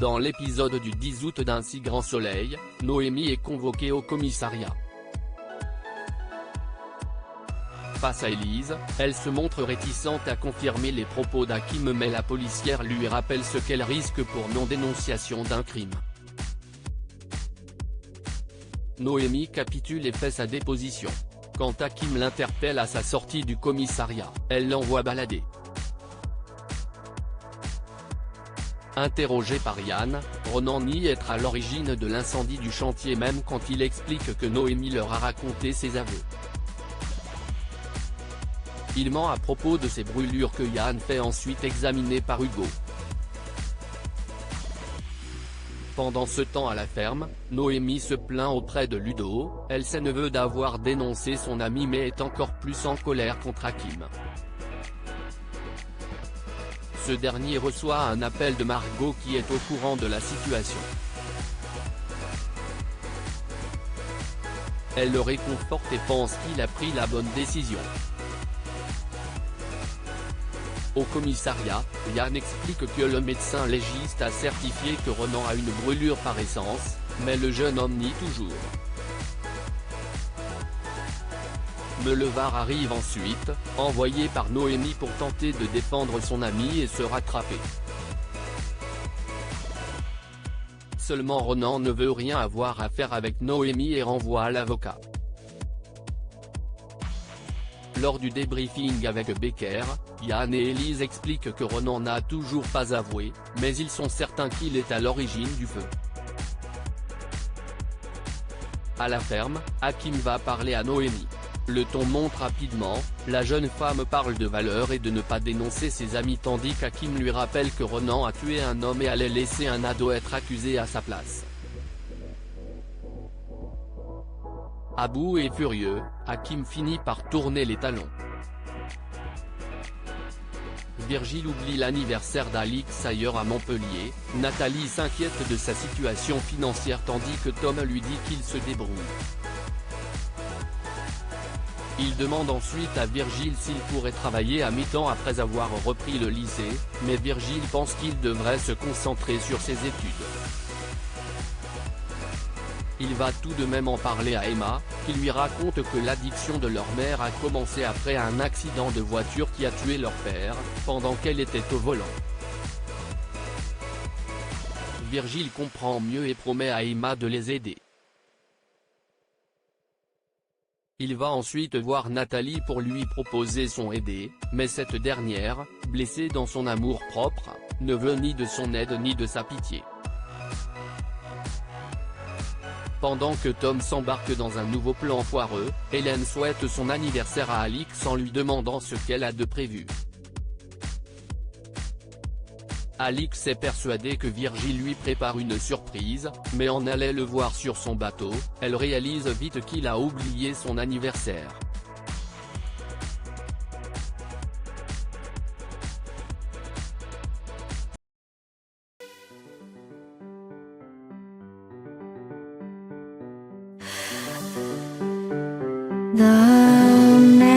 Dans l'épisode du 10 août d'Un si grand soleil, Noémie est convoquée au commissariat. Face à Élise, elle se montre réticente à confirmer les propos d'Hakim, mais la policière lui rappelle ce qu'elle risque pour non-dénonciation d'un crime. Noémie capitule et fait sa déposition. Quand Hakim l'interpelle à sa sortie du commissariat, elle l'envoie balader. Interrogé par Yann, Ronan nie être à l'origine de l'incendie du chantier même quand il explique que Noémie leur a raconté ses aveux. Il ment à propos de ces brûlures que Yann fait ensuite examiner par Hugo. Pendant ce temps à la ferme, Noémie se plaint auprès de Ludo, elle sait neveu d'avoir dénoncé son ami mais est encore plus en colère contre Hakim. Ce dernier reçoit un appel de Margot qui est au courant de la situation. Elle le réconforte et pense qu'il a pris la bonne décision. Au commissariat, Yann explique que le médecin légiste a certifié que Ronan a une brûlure par essence, mais le jeune homme nie toujours. Meulevar arrive ensuite, envoyé par Noémie pour tenter de défendre son ami et se rattraper. Seulement Ronan ne veut rien avoir à faire avec Noémie et renvoie à l'avocat. Lors du débriefing avec Becker, Yann et Élise expliquent que Ronan n'a toujours pas avoué, mais ils sont certains qu'il est à l'origine du feu. À la ferme, Hakim va parler à Noémie. Le ton monte rapidement, la jeune femme parle de valeur et de ne pas dénoncer ses amis tandis qu'Hakim lui rappelle que Ronan a tué un homme et allait laisser un ado être accusé à sa place. À bout et furieux, Hakim finit par tourner les talons. Virgile oublie l'anniversaire d'Alix ailleurs à Montpellier, Nathalie s'inquiète de sa situation financière tandis que Tom lui dit qu'il se débrouille. Il demande ensuite à Virgile s'il pourrait travailler à mi-temps après avoir repris le lycée, mais Virgile pense qu'il devrait se concentrer sur ses études. Il va tout de même en parler à Emma, qui lui raconte que l'addiction de leur mère a commencé après un accident de voiture qui a tué leur père, pendant qu'elle était au volant. Virgile comprend mieux et promet à Emma de les aider. Il va ensuite voir Nathalie pour lui proposer son aide, mais cette dernière, blessée dans son amour-propre, ne veut ni de son aide ni de sa pitié. Pendant que Tom s'embarque dans un nouveau plan foireux, Hélène souhaite son anniversaire à Alix en lui demandant ce qu'elle a de prévu. Alix est persuadée que Virgile lui prépare une surprise, mais en allant le voir sur son bateau, elle réalise vite qu'il a oublié son anniversaire. The